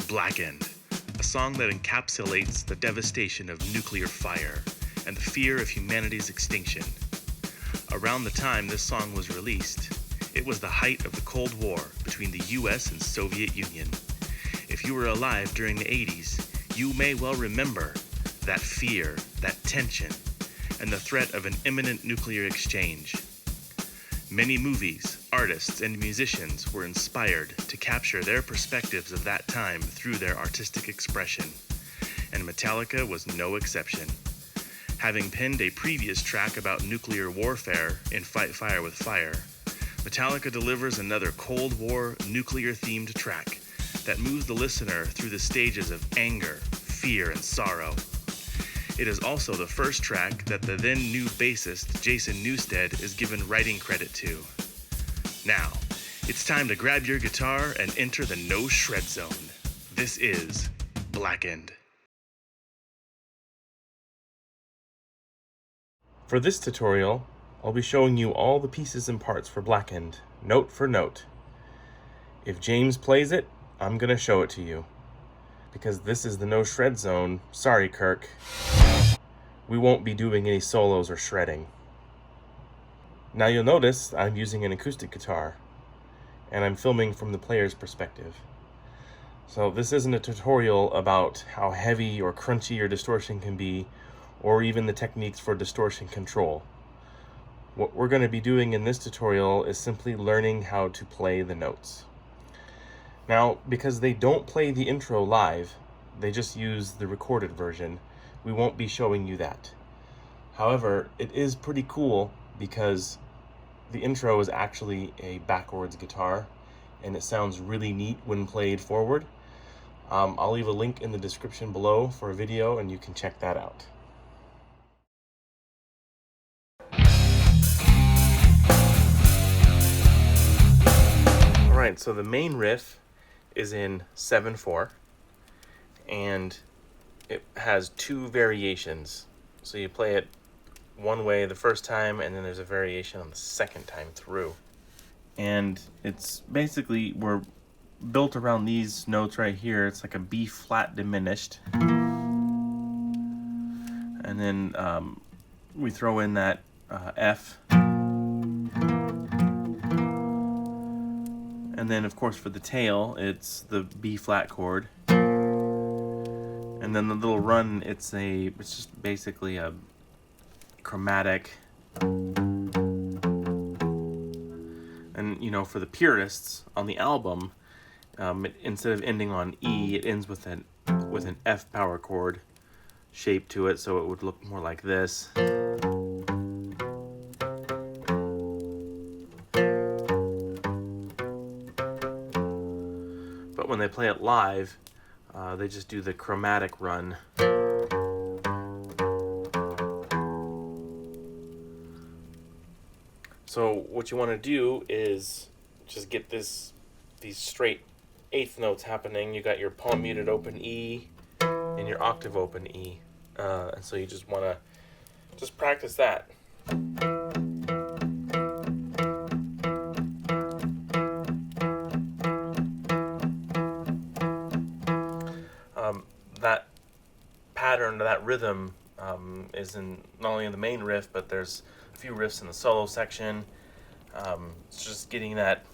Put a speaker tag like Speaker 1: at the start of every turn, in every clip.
Speaker 1: Blackened, a song that encapsulates the devastation of nuclear fire and the fear of humanity's extinction. Around the time this song was released, it was the height of the Cold War between the US and Soviet Union. If you were alive during the 80s, you may well remember that fear, that tension, and the threat of an imminent nuclear exchange. Many movies, artists, and musicians were inspired to capture their perspectives of that time through their artistic expression, and Metallica was no exception. Having penned a previous track about nuclear warfare in Fight Fire with Fire, Metallica delivers another Cold War nuclear-themed track that moves the listener through the stages of anger, fear, and sorrow. It is also the first track that the then new bassist Jason Newsted is given writing credit to. Now, it's time to grab your guitar and enter the no shred zone. This is Blackened. For this tutorial, I'll be showing you all the pieces and parts for Blackened, note for note. If James plays it, I'm gonna show it to you. Because this is the no shred zone, sorry Kirk, we won't be doing any solos or shredding. Now you'll notice I'm using an acoustic guitar, and I'm filming from the player's perspective. So this isn't a tutorial about how heavy or crunchy your distortion can be, or even the techniques for distortion control. What we're going to be doing in this tutorial is simply learning how to play the notes. Now, because they don't play the intro live, they just use the recorded version, we won't be showing you that. However, it is pretty cool because the intro is actually a backwards guitar, and it sounds really neat when played forward. I'll leave a link in the description below for a video, and you can check that out. Alright, so the main riff is in 7/4, and it has two variations. So you play it one way the first time, and then there's a variation on the second time through. And it's basically, we're built around these notes right here. It's like a B flat diminished. And then we throw in that F. And then, of course, for the tail, it's the B flat chord. And then the little run, it's just basically a chromatic. And, you know, for the purists on the album, instead of ending on E, it ends with an F power chord shape to it, so it would look more like this. But when they play it live, they just do the chromatic run. So what you want to do is just get these straight eighth notes happening. You got your palm muted open E and your octave open E, and so you just want to just practice that. That pattern, that rhythm, is not only in the main riff, but there's a few riffs in the solo section. It's just getting that.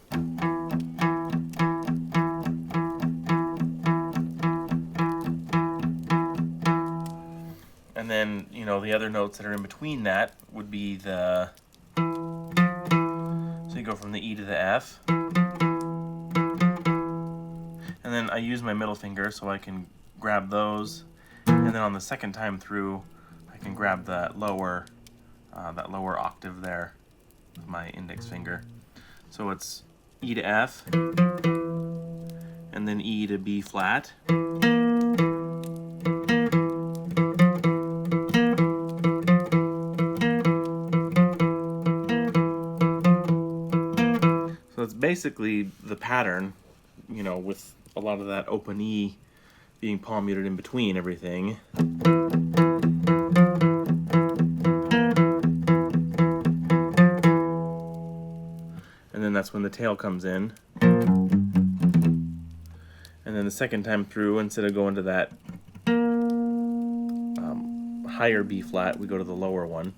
Speaker 1: And then, you know, the other notes that are in between that would be the. So you go from the E to the F. And then I use my middle finger so I can grab those, and then on the second time through I can grab that lower octave there with my index finger. So it's E to F, and then E to B flat, so it's basically the pattern, you know, with a lot of that open E being palm muted in between everything. And then that's when the tail comes in. And And then the second time through, instead of going to that higher B flat, we go to the lower one.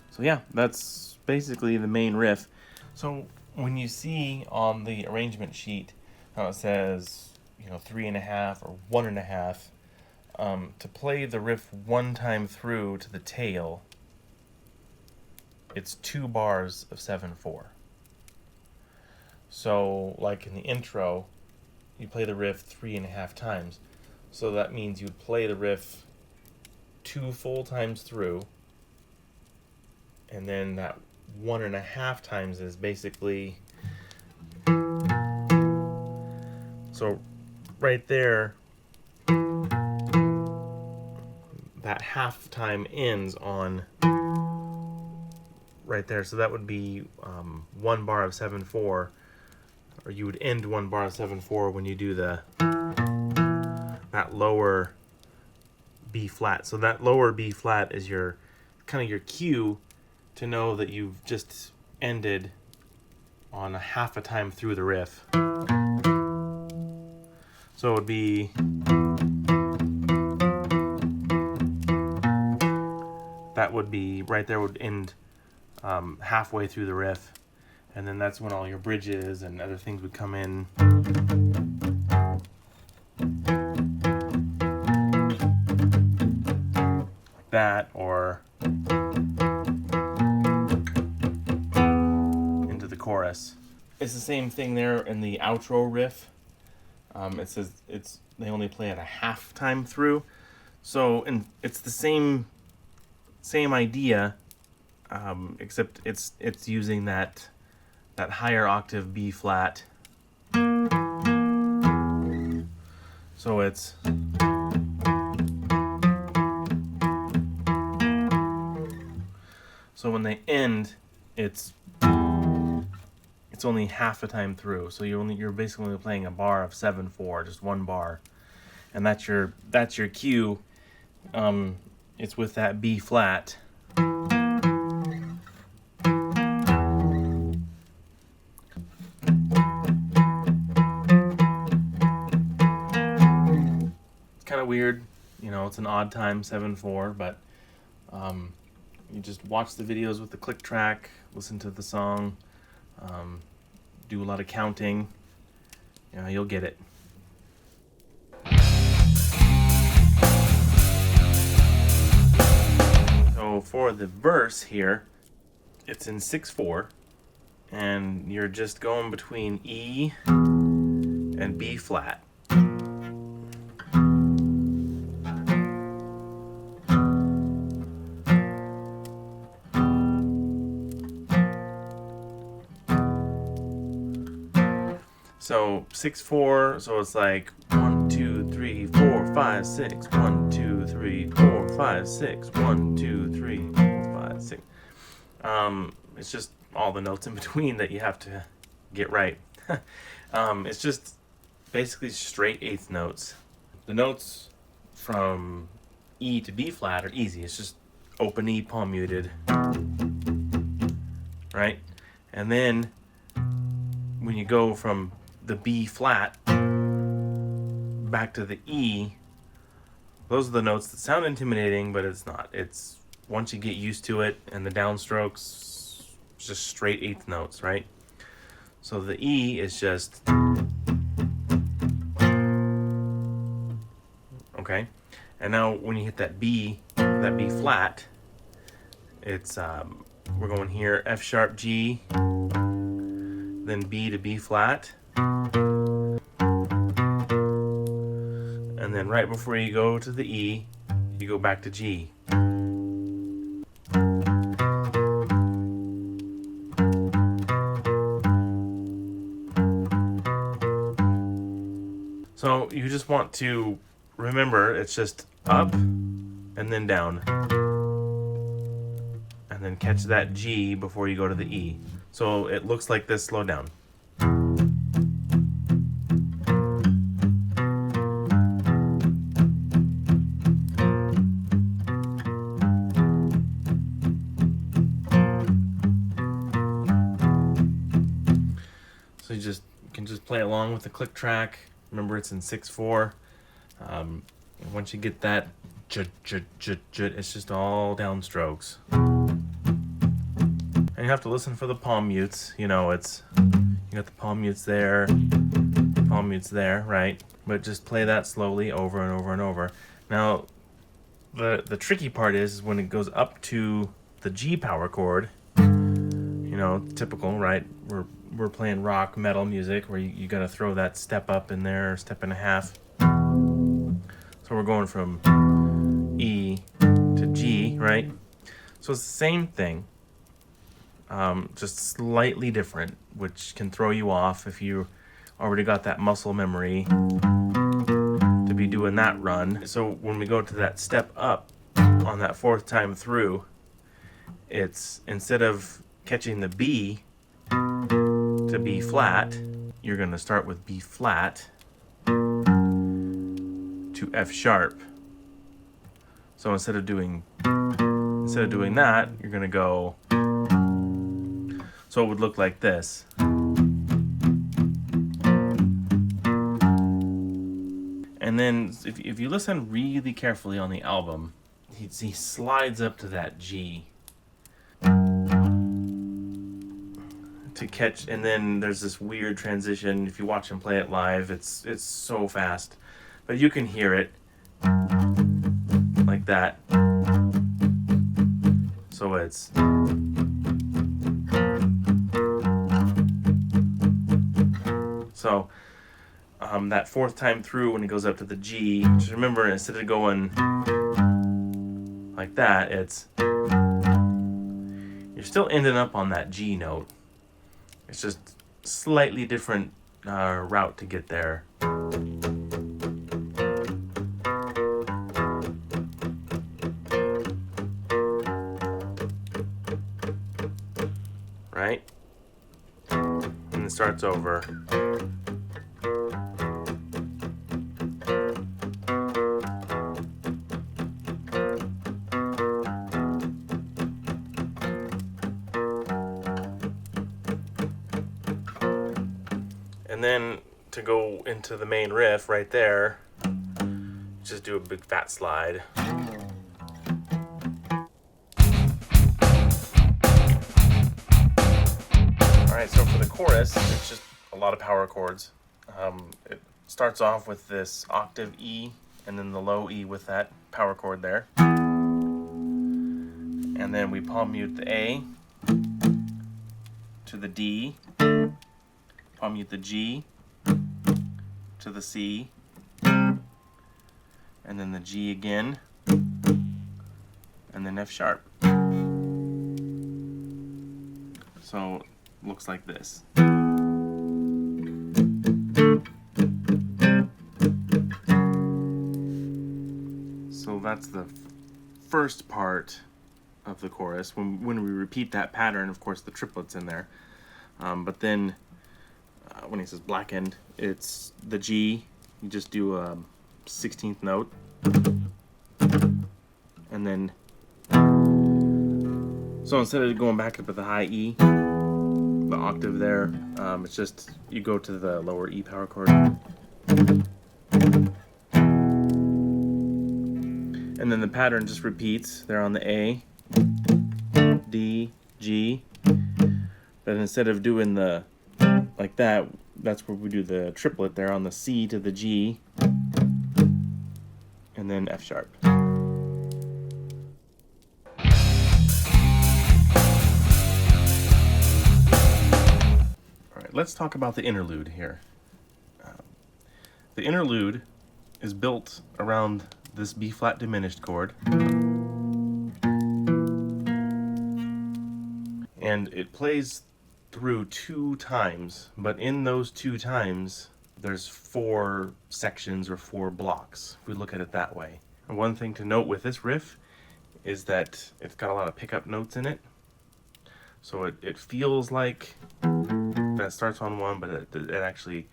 Speaker 1: So yeah, that's basically the main riff. So when you see on the arrangement sheet how it says, 3.5 or 1.5, to play the riff one time through to the tail, it's 2 bars of 7/4. So like in the intro, you play the riff 3.5 times. So that means you play the riff 2 full times through, and then that 1.5 times is basically, so right there, that half time ends on right there. So that would be 1 bar of 7/4, or you would end 1 bar of 7/4 when you do that lower B flat. So that lower B flat is your kind of your cue to know that you've just ended on a half a time through the riff. So it would be that would be right there, would end halfway through the riff, and then that's when all your bridges and other things would come in. Like that, or into the chorus. It's the same thing there in the outro riff. It says they only play it a half time through, so and it's the same idea, except it's using that higher octave B flat. So it's so when they end, it's only half a time through. So you're basically only playing a bar of 7/4, just 1 bar, and that's your cue. It's with that B flat. It's kind of weird, it's an odd time 7/4, but you just watch the videos with the click track, listen to the song, do a lot of counting, you'll get it. So for the verse here, it's in 6/4, and you're just going between E and B flat. So 6/4, so it's like 1, 2, 3, 4, 5, 6. 1, 2, 3, 4, 5, 6. 1, 2, 3, 4, 5, 6. It's just all the notes in between that you have to get right. It's just basically straight eighth notes. The notes from E to B flat are easy. It's just open E, palm muted, right? And then when you go from the B flat back to the E, those are the notes that sound intimidating, but it's not. It's once you get used to it, and the downstrokes, just straight eighth notes, right? So the E is just, okay. And now when you hit that B flat, it's we're going here F sharp G, then B to B flat, and then right before you go to the E, you go back to G. So you just want to remember it's just up and then down, and then catch that G before you go to the E. So it looks like this. Slow down.
Speaker 2: you can just play along with the click track. Remember, it's in 6/4. And once you get that it's just all downstrokes. And you have to listen for the palm mutes. You know, you got the palm mutes there, right? But just play that slowly over and over and over. Now, the tricky part is when it goes up to the G power chord. You know, typical, right? We're playing rock metal music where you got to throw that step up in there, step and a half. So we're going from E to G, right? So it's the same thing, just slightly different, which can throw you off if you already got that muscle memory to be doing that run. So when we go to that step up on that 4th time through, it's instead of catching the B to B flat, you're going to start with B flat to F sharp. So instead of doing that, you're going to go, so it would look like this. And then if you listen really carefully on the album, he slides up to that G to catch, and then there's this weird transition. If you watch him play it live, it's so fast, but you can hear it like that. So it's that 4th time through when it goes up to the G, just remember, instead of going like that, you're still ending up on that G note. It's just slightly different route to get there. Right? And it starts over. And then to go into the main riff right there, just do a big fat slide. Alright, so for the chorus, it's just a lot of power chords. It starts off with this octave E, and then the low E with that power chord there. And then we palm mute the A to the D, palm mute the G to the C, and then the G again, and then F sharp. So it looks like this. So that's the first part of the chorus. When we repeat that pattern, of course the triplet's in there. But then when he says blackened, it's the G, you just do a 16th note, and then so instead of going back up to the high E, the octave there, it's just you go to the lower E power chord, and then the pattern just repeats there on the A, D, G, but instead of doing the like that, that's where we do the triplet there on the C to the G, and then F sharp. Alright, let's talk about the interlude here. The interlude is built around this B flat diminished chord, and it plays through 2 times, but in those 2 times there's 4 sections or 4 blocks, if we look at it that way. And one thing to note with this riff is that it's got a lot of pickup notes in it, so it feels like that starts on 1, but it actually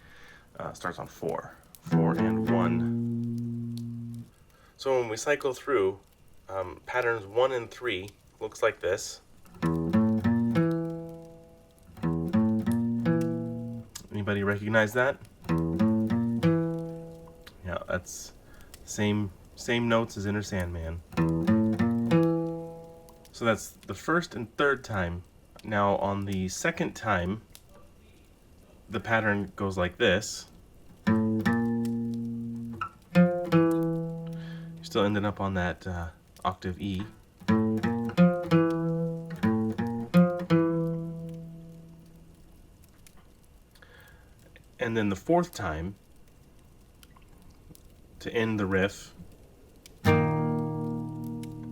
Speaker 2: starts on 4 and 1. So when we cycle through, patterns 1 and 3 looks like this. Anybody recognize that? Yeah, that's same notes as Inner Sandman. So that's the first and third time. Now on the second time, the pattern goes like this. You're still ending up on that octave E. And then the fourth time, to end the riff,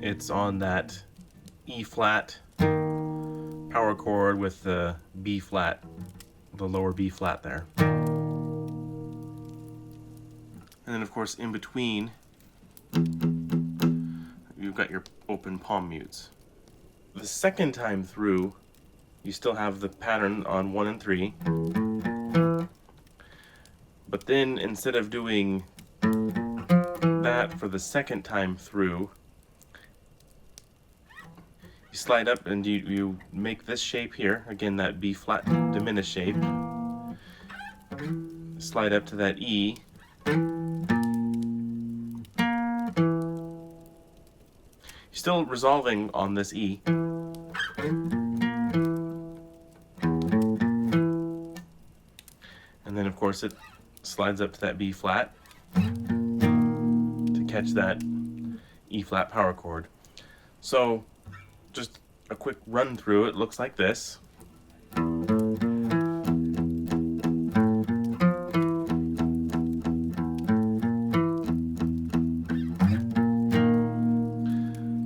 Speaker 2: it's on that E flat power chord with the B flat, the lower B flat there. And then of course in between, you've got your open palm mutes. The second time through, you still have the pattern on 1 and 3. But then instead of doing that for the second time through, you slide up and you make this shape here, again that B flat diminished shape. Slide up to that E. You're still resolving on this E. And then of course it slides up to that B flat to catch that E flat power chord. So just a quick run through, it looks like this.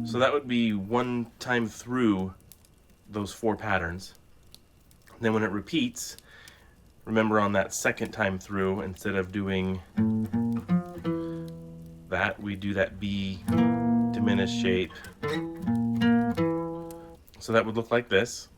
Speaker 2: So that would be one time through those 4 patterns. Then when it repeats, remember on that second time through, instead of doing that, we do that B diminished shape. So that would look like this.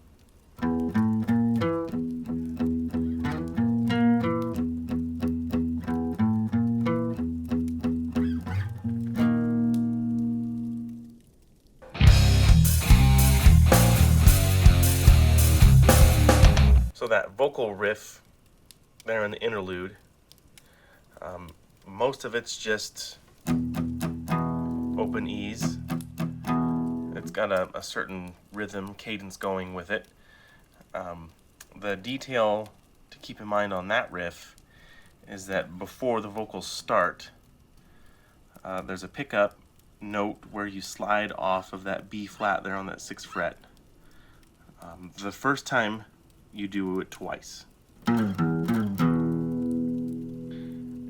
Speaker 2: So that vocal riff there in the interlude, most of it's just open E's. It's got a certain rhythm, cadence going with it. The detail to keep in mind on that riff is that before the vocals start, there's a pickup note where you slide off of that B flat there on that 6th fret. The first time you do it twice.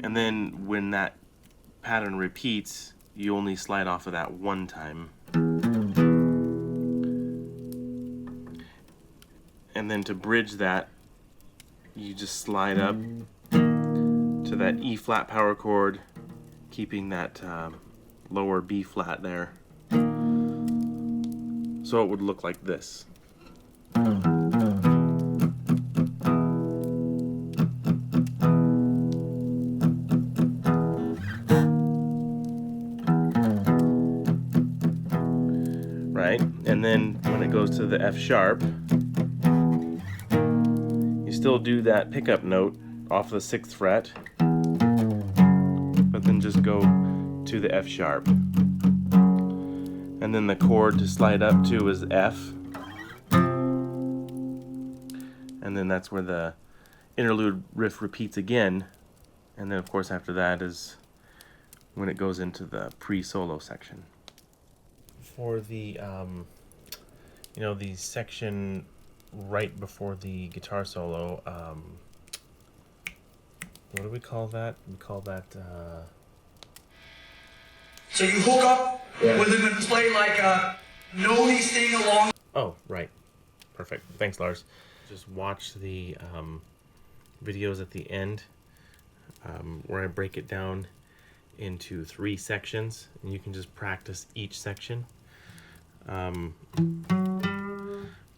Speaker 2: And then when that pattern repeats, you only slide off of that one time. And then to bridge that, you just slide up to that E flat power chord, keeping that lower B flat there. So it would look like this. Right? And then when it goes to the F sharp, you still do that pickup note off the 6th fret, but then just go to the F sharp. And then the chord to slide up to is F. And then that's where the interlude riff repeats again. And then of course after that is when it goes into the pre-solo section. For the the section right before the guitar solo, what do we call that? We call that
Speaker 3: So you hook up with him and play like a Notey Thing along.
Speaker 2: Oh, right. Perfect. Thanks, Lars. Just watch the videos at the end where I break it down into 3 sections, and you can just practice each section.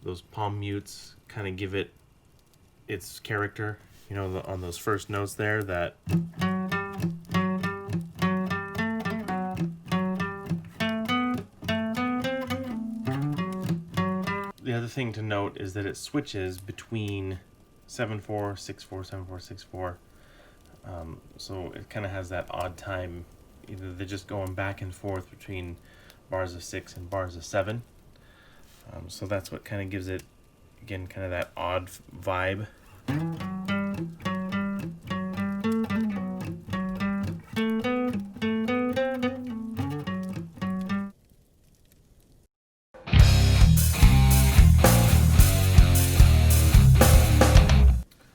Speaker 2: Those palm mutes kind of give it its character, on those first notes there, that the other thing to note is that it switches between 7/4, 6/4, 7/4, 6/4. So it kind of has that odd time. Either they're just going back and forth between bars of 6 and bars of 7. So that's what kind of gives it, again, kind of that odd vibe.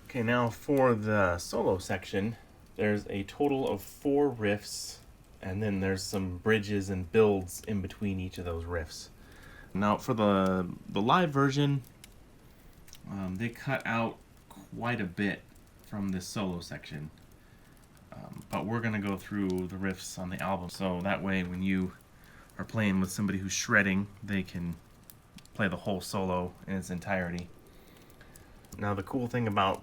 Speaker 2: Okay, now for the solo section, there's a total of 4 riffs, and then there's some bridges and builds in between each of those riffs. Now for the live version, they cut out quite a bit from this solo section, but we're going to go through the riffs on the album, so that way when you are playing with somebody who's shredding, they can play the whole solo in its entirety. Now the cool thing about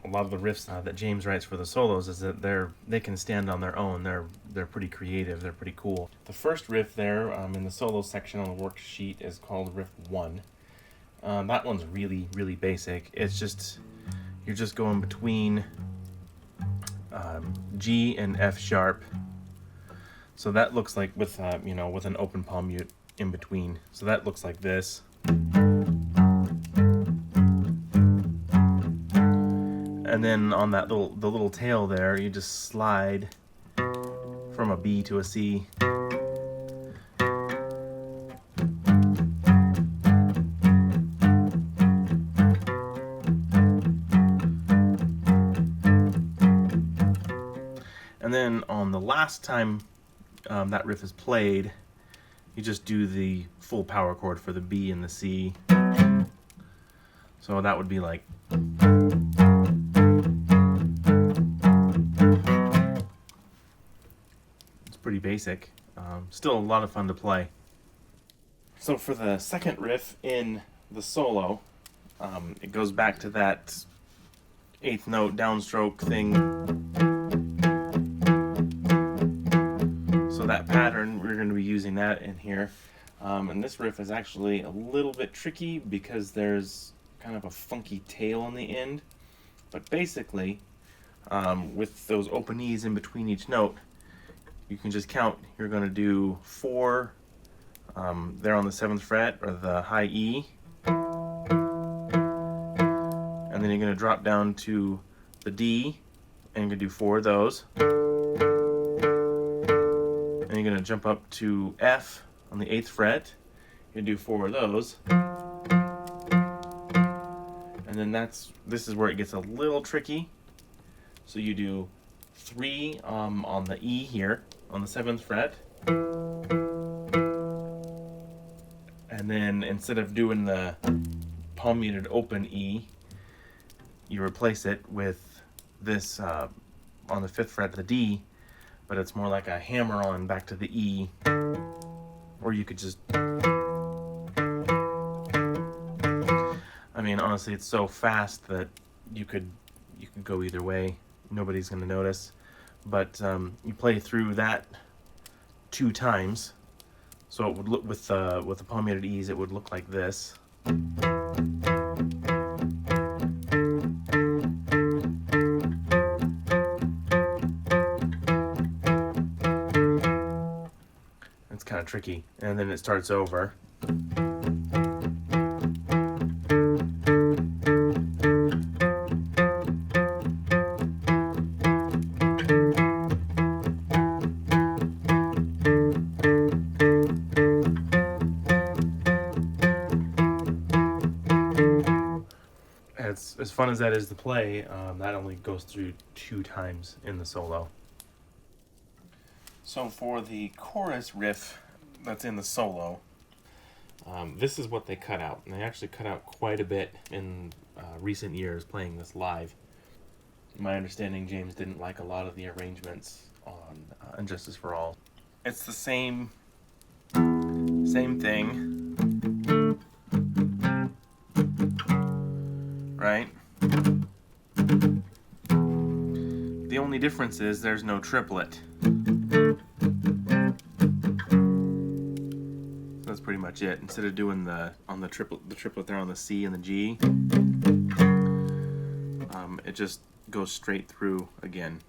Speaker 2: a lot of the riffs that James writes for the solos is that they can stand on their own. They're pretty creative. They're pretty cool. The first riff there in the solo section on the worksheet is called Riff 1. That one's really, really basic. It's just, you're just going between G and F sharp. So that looks like with with an open palm mute in between. So that looks like this. And then on that little tail there, you just slide from a B to a C. And then on the last time that riff is played, you just do the full power chord for the B and the C. So that would be like... pretty basic. Still a lot of fun to play. So for the second riff in the solo, it goes back to that 8th note downstroke thing. So that pattern, we're going to be using that in here. And this riff is actually a little bit tricky because there's kind of a funky tail on the end. But basically, with those open E's in between each note, you can just count. You're going to do 4 there on the 7th fret, or the high E. And then you're going to drop down to the D, and you're going to do 4 of those. And you're going to jump up to F on the 8th fret. You're going to do 4 of those. And then this is where it gets a little tricky. So you do 3 on the E here, on the 7th fret. And then instead of doing the palm muted open E, you replace it with this on the 5th fret, the D, but it's more like a hammer on back to the E. Or you could just... I mean, honestly, it's so fast that you could go either way. Nobody's going to notice. But you play through that 2 times, so it would look with the palm muted E's, it would look like this. It's kind of tricky, and then it starts over. As fun as that is to play, that only goes through 2 times in the solo. So for the chorus riff that's in the solo, this is what they cut out. And they actually cut out quite a bit in recent years playing this live. My understanding, James didn't like a lot of the arrangements on Injustice for All. It's the same thing. Right? The only difference is there's no triplet. That's pretty much it. Instead of doing the triplet there on the C and the G, it just goes straight through again.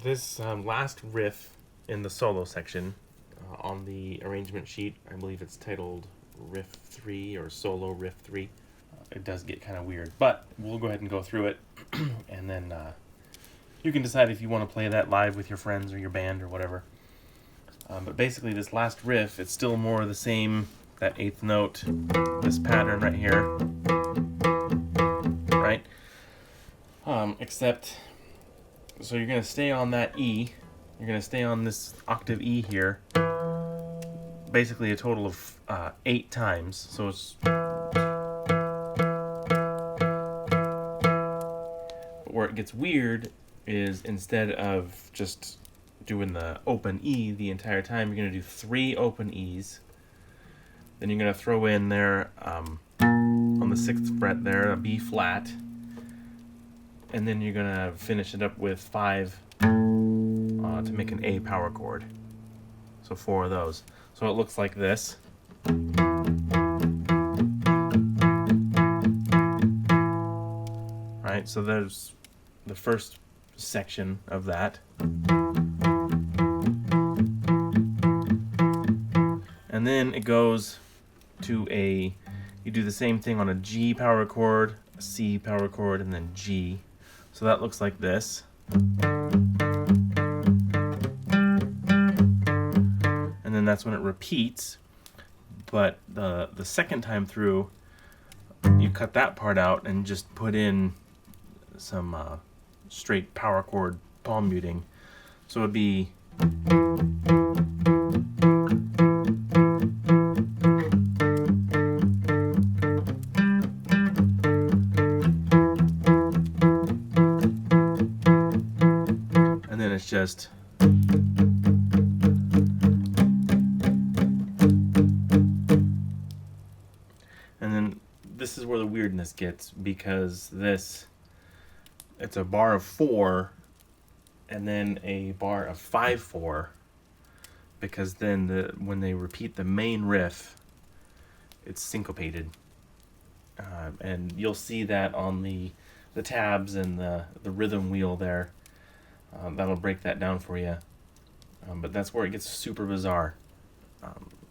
Speaker 2: This last riff in the solo section on the arrangement sheet, I believe it's titled Riff 3 or Solo Riff 3. It does get kind of weird, but we'll go ahead and go through it, and then you can decide if you want to play that live with your friends or your band or whatever. But basically this last riff, it's still more of the same, that eighth note, this pattern right here, right? Except, so you're going to stay on that E, you're going to stay on this octave E here, basically a total of 8 times, so it's... But where it gets weird is instead of just doing the open E the entire time, you're going to do 3 open E's. Then you're going to throw in there, on the 6th fret there, a B flat. And then you're going to finish it up with 5 to make an A power chord. So 4 of those. So it looks like this. Right, so there's the first section of that. And then it goes to you do the same thing on a G power chord, a C power chord, and then G. So that looks like this. And then that's when it repeats. But the second time through, you cut that part out and just put in some straight power chord palm muting. So it would be... just and then this is where the weirdness gets, because it's a bar of 4 and then a bar of 5/4, because then when they repeat the main riff, it's syncopated, and you'll see that on the tabs and the rhythm wheel there. That'll break that down for you. But that's where it gets super bizarre.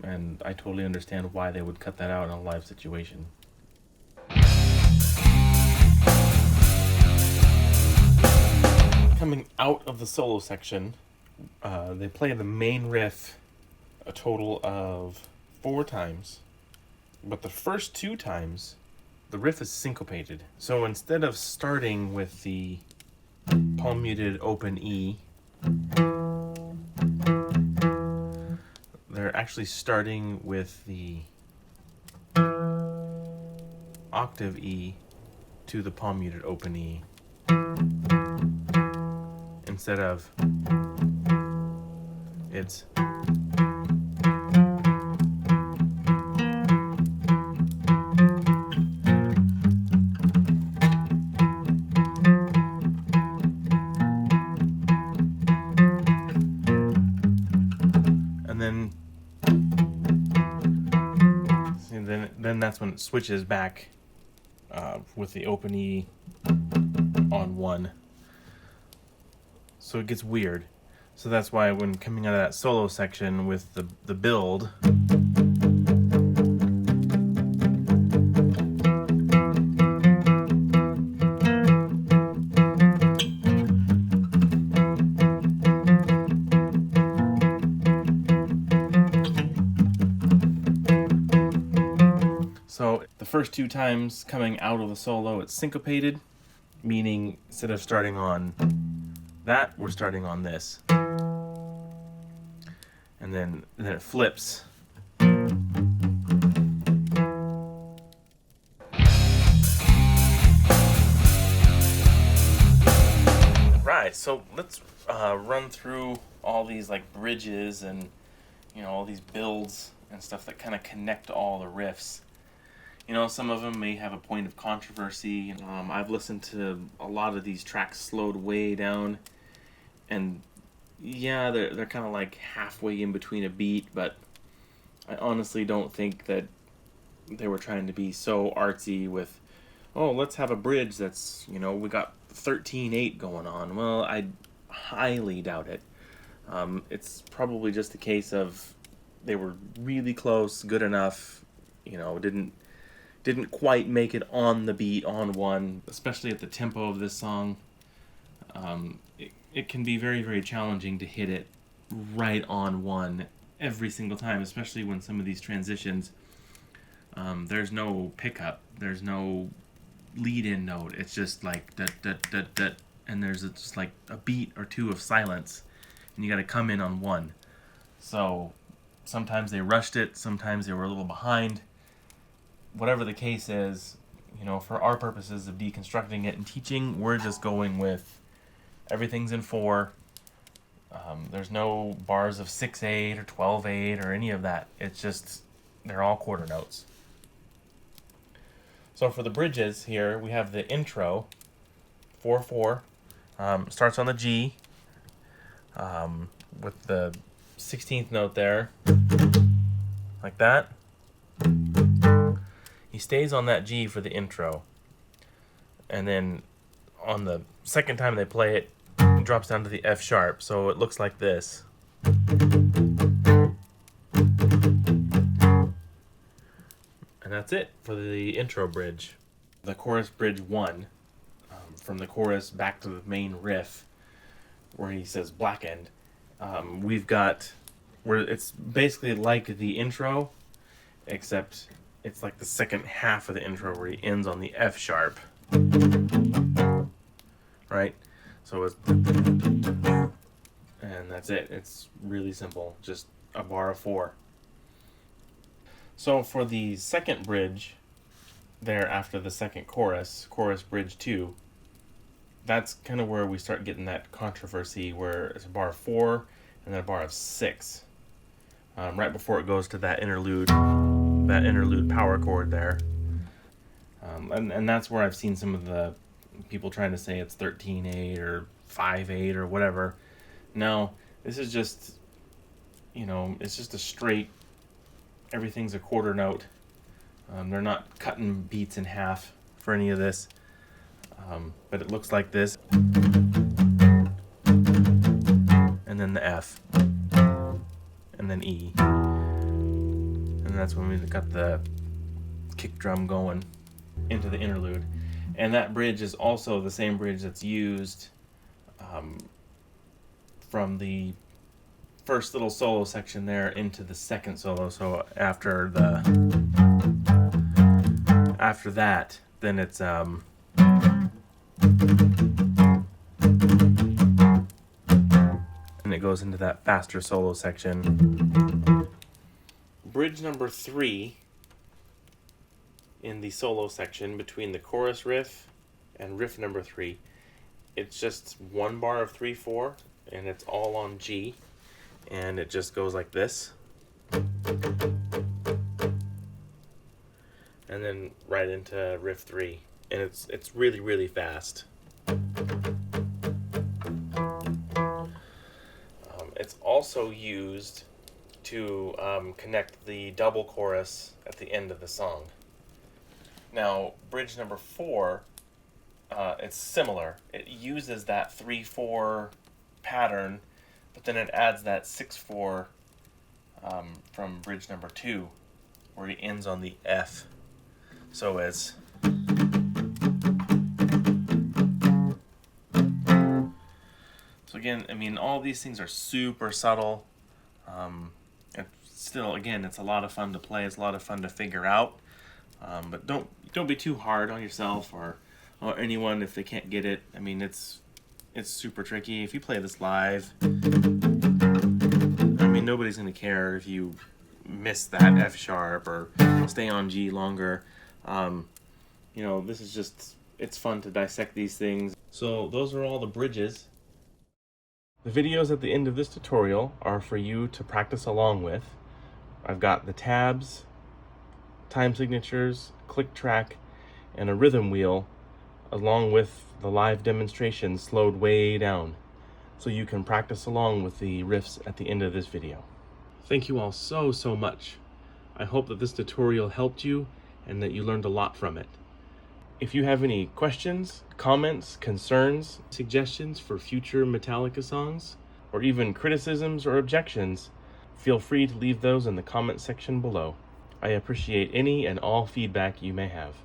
Speaker 2: And I totally understand why they would cut that out in a live situation. Coming out of the solo section, they play the main riff a total of 4 times. But the first 2 times, the riff is syncopated. So instead of starting with the palm muted open E, they're actually starting with the octave E to the palm muted open E, instead of it's then that's when it switches back with the open E on 1. So it gets weird. So that's why when coming out of that solo section with the build, so the first 2 times coming out of the solo, it's syncopated, meaning instead of starting on that, we're starting on this. And then it flips. Right, so let's run through all these like bridges and all these builds and stuff that kind of connect all the riffs. Some of them may have a point of controversy. I've listened to a lot of these tracks slowed way down, and yeah, they're kind of like halfway in between a beat, but I honestly don't think that they were trying to be so artsy with oh, let's have a bridge that's, we got 13/8 going on. Well, I highly doubt it. It's probably just a case of they were really close, good enough, didn't quite make it on the beat on one, especially at the tempo of this song. It can be very, very challenging to hit it right on one every single time, especially when some of these transitions, there's no pickup, there's no lead-in note. It's just like da da da da, and there's just like a beat or two of silence, and you got to come in on one. So sometimes they rushed it, sometimes they were a little behind. Whatever the case is, for our purposes of deconstructing it and teaching, we're just going with everything's in 4. There's no bars of 6/8 or 12/8 or any of that. It's just, they're all quarter notes. So for the bridges here, we have the intro, 4/4, starts on the G, with the 16th note there, like that. He stays on that G for the intro, and then on the second time they play it, it drops down to the F sharp, so it looks like this. And that's it for the intro bridge. The chorus bridge 1, from the chorus back to the main riff, where he says Blackened, we've got where it's basically like the intro, except it's like the second half of the intro where he ends on the F sharp. Right? So it's, and that's it. It's really simple, just a bar of 4. So for the second bridge, there after the second chorus bridge 2, that's kind of where we start getting that controversy, where it's a bar of 4 and then a bar of 6, right before it goes to that interlude power chord there. And that's where I've seen some of the people trying to say it's 13/8 or 5/8 or whatever. No, this is just, it's just a straight, everything's a quarter note. They're not cutting beats in half for any of this. But it looks like this. And then the F. And then E. And that's when we got the kick drum going into the interlude. And that bridge is also the same bridge that's used from the first little solo section there into the second solo. So after that, then it's and it goes into that faster solo section. Bridge number 3 in the solo section between the chorus riff and riff number 3, it's just one bar of 3/4, and it's all on G, and it just goes like this, and then right into riff 3, and it's really, really fast. It's also used to connect the double chorus at the end of the song. Now, bridge number 4, it's similar. It uses that 3/4 pattern, but then it adds that 6/4 from bridge number 2, where he ends on the F. So it's again, I mean, all these things are super subtle. And still, again, it's a lot of fun to play. It's a lot of fun to figure out. But don't be too hard on yourself or anyone if they can't get it. I mean, it's super tricky. If you play this live, I mean, nobody's gonna care if you miss that F sharp or stay on G longer. This is just, it's fun to dissect these things. So those are all the bridges. The videos at the end of this tutorial are for you to practice along with. I've got the tabs, time signatures, click track, and a rhythm wheel, along with the live demonstration slowed way down, so you can practice along with the riffs at the end of this video. Thank you all so much. I hope that this tutorial helped you and that you learned a lot from it. If you have any questions, comments, concerns, suggestions for future Metallica songs, or even criticisms or objections, feel free to leave those in the comment section below. I appreciate any and all feedback you may have.